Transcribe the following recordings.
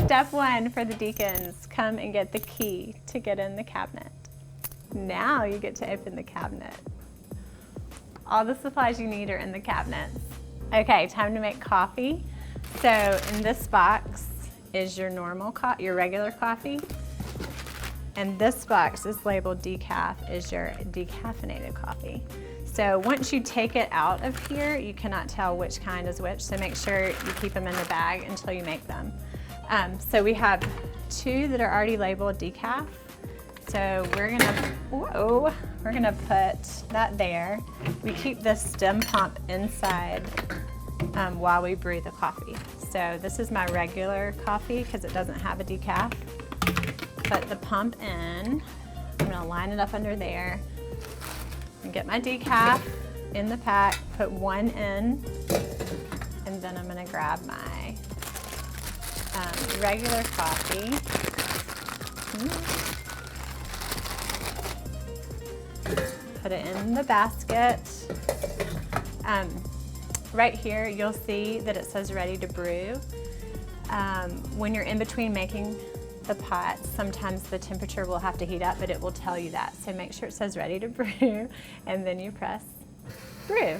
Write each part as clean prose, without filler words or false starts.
Step one for the deacons, come and get the key to get in the cabinet. Now you get to open the cabinet. All the supplies you need are in the cabinets. Okay, time to make coffee. So in this box is your your regular coffee. And this box is labeled decaf, is your decaffeinated coffee. So once you take it out of here, you cannot tell which kind is which, so make sure you keep them in the bag until you make them. So we have 2 that are already labeled decaf. So we're gonna put that there. We keep this stem pump inside while we brew the coffee. So this is my regular coffee because it doesn't have a decaf. Put the pump in. I'm gonna line it up under there and get my decaf in the pack, put 1 in, and then I'm gonna grab my regular coffee. Put it in the basket. Right here, you'll see that it says ready to brew. When you're in between making the pot, sometimes the temperature will have to heat up, but it will tell you that. So make sure it says ready to brew, and then you press brew.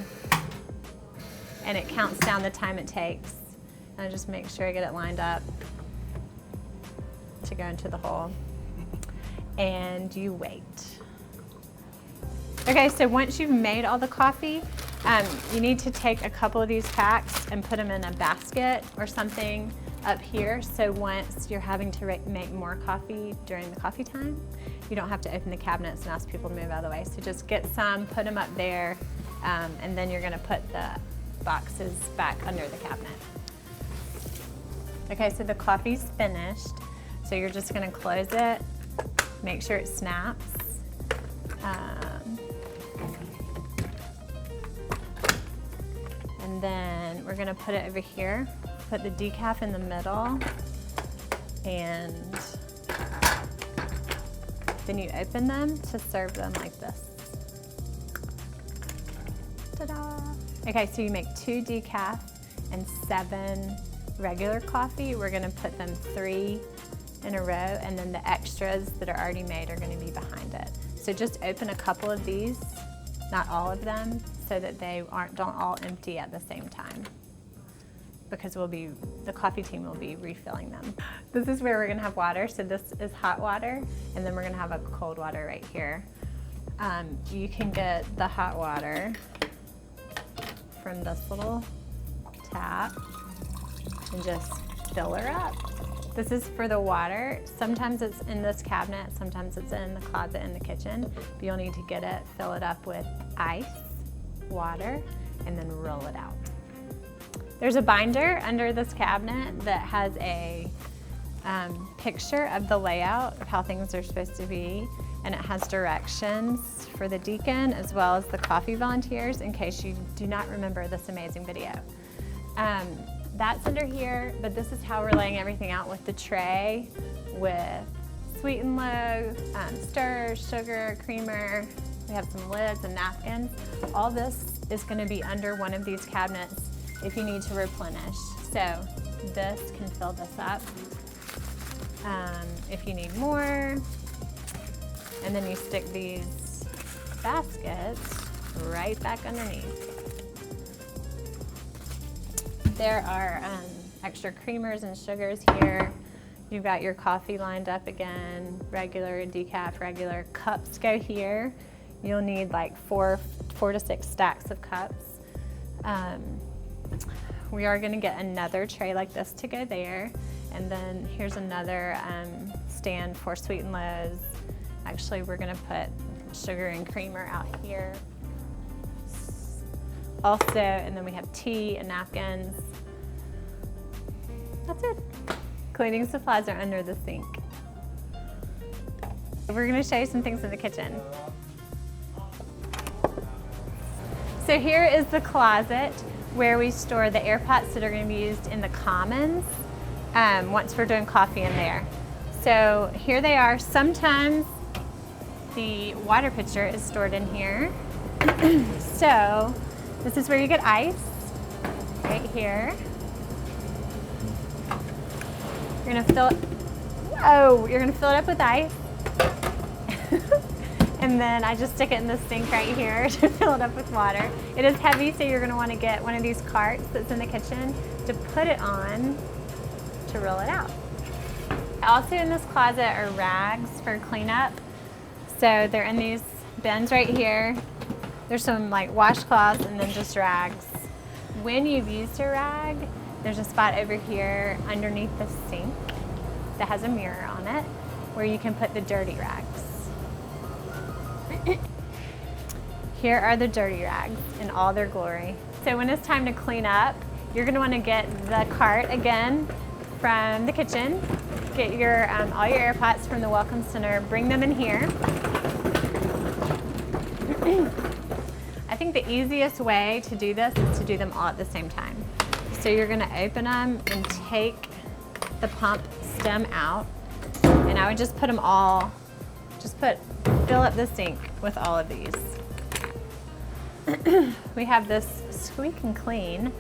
And it counts down the time it takes. And I just make sure I get it lined up to go into the hole. And you wait. Okay, so once you've made all the coffee, you need to take a couple of these packs and put them in a basket or something up here, so once you're having to make more coffee during the coffee time, you don't have to open the cabinets and ask people to move out of the way. So just get some, put them up there, and then you're gonna put the boxes back under the cabinet. Okay, so the coffee's finished. So you're just gonna close it, make sure it snaps. And then we're gonna put it over here. Put the decaf in the middle, and then you open them to serve them like this. Ta-da! Okay, so you make 2 decaf and 7 regular coffee. We're gonna put them 3 in a row, and then the extras that are already made are gonna be behind it. So just open a couple of these, not all of them, so that they don't all empty at the same time, because the coffee team will be refilling them. This is where we're gonna have water. So this is hot water, and then we're gonna have a cold water right here. You can get the hot water from this little tap and just fill her up. This is for the water. Sometimes it's in this cabinet, sometimes it's in the closet in the kitchen, but you'll need to get it, fill it up with ice, water, and then roll it out. There's a binder under this cabinet that has a picture of the layout of how things are supposed to be, and it has directions for the deacon as well as the coffee volunteers in case you do not remember this amazing video. That's under here, but this is how we're laying everything out with the tray, with sweeten low, stirs, sugar, creamer. We have some lids and napkins. All this is gonna be under one of these cabinets if you need to replenish. So this can fill this up if you need more. And then you stick these baskets right back underneath. There are extra creamers and sugars here. You've got your coffee lined up again, regular, decaf, regular. Cups go here. You'll need like four to 6 stacks of cups. We are gonna get another tray like this to go there. And then here's another stand for sweet and lows. Actually, we're gonna put sugar and creamer out here. Also, and then we have tea and napkins. That's it. Cleaning supplies are under the sink. We're gonna show you some things in the kitchen. So here is the closet where we store the air pots that are gonna be used in the commons once we're doing coffee in there. So here they are. Sometimes the water pitcher is stored in here. So this is where you get ice, right here. You're gonna fill it, whoa, you're gonna fill it up with ice. And then I just stick it in the sink right here to fill it up with water. It is heavy, so you're gonna wanna get one of these carts that's in the kitchen to put it on to roll it out. Also in this closet are rags for cleanup. So they're in these bins right here. There's some like washcloths and then just rags. When you've used a rag, there's a spot over here underneath the sink that has a mirror on it where you can put the dirty rags. Here are the dirty rags in all their glory. So when it's time to clean up, you're gonna wanna get the cart again from the kitchen. Get your all your air pots from the Welcome Center, bring them in here. I think the easiest way to do this is to do them all at the same time. So you're gonna open them and take the pump stem out. And I would just put them all, fill up the sink with all of these. We have this Squeak and Clean.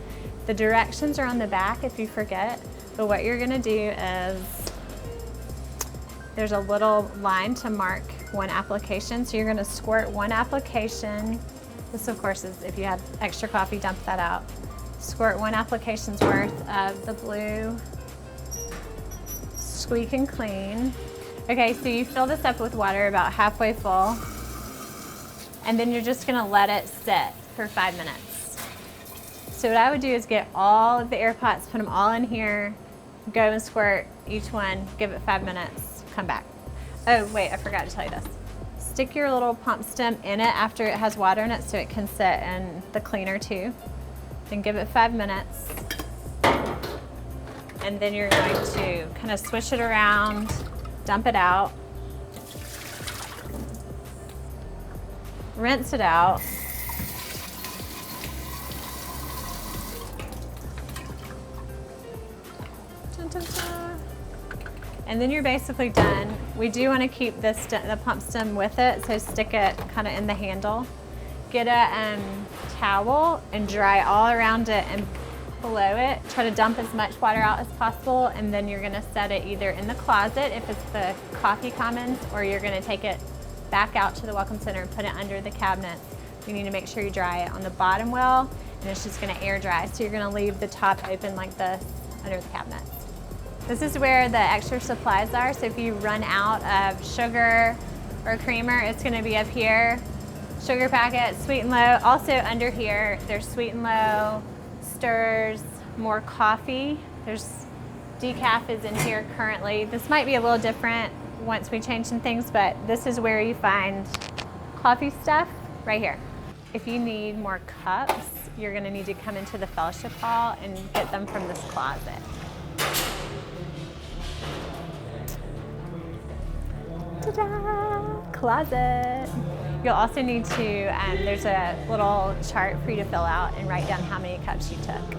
The directions are on the back if you forget, but what you're gonna do is, there's a little line to mark one application. So you're gonna squirt one application. This of course is if you have extra coffee, dump that out. Squirt one application's worth of the blue Squeak and Clean. Okay, so you fill this up with water about halfway full, and then you're just gonna let it sit for 5 minutes. So what I would do is get all of the air pots, put them all in here, go and squirt each one, give it 5 minutes, come back. Oh wait, I forgot to tell you this. Stick your little pump stem in it after it has water in it so it can sit in the cleaner too. Then give it 5 minutes. And then you're going to kind of swish it around, dump it out, rinse it out. Dun, dun, dun. And then you're basically done. We do want to keep the pump stem with it, so stick it kind of in the handle. Get a towel and dry all around it and below it. Try to dump as much water out as possible, and then you're gonna set it either in the closet if it's the coffee commons, or you're gonna take it back out to the Welcome Center and put it under the cabinets. You need to make sure you dry it on the bottom well, and it's just gonna air dry. So you're gonna leave the top open like this under the cabinets. This is where the extra supplies are. So if you run out of sugar or creamer, it's gonna be up here. Sugar packets, Sweet and Low. Also under here, there's Sweet and Low, stirs, more coffee. There's decaf is in here currently. This might be a little different once we change some things, but this is where you find coffee stuff right here. If you need more cups, you're gonna need to come into the fellowship hall and get them from this closet. Ta-da! Closet. You'll also need to, there's a little chart for you to fill out and write down how many cups you took.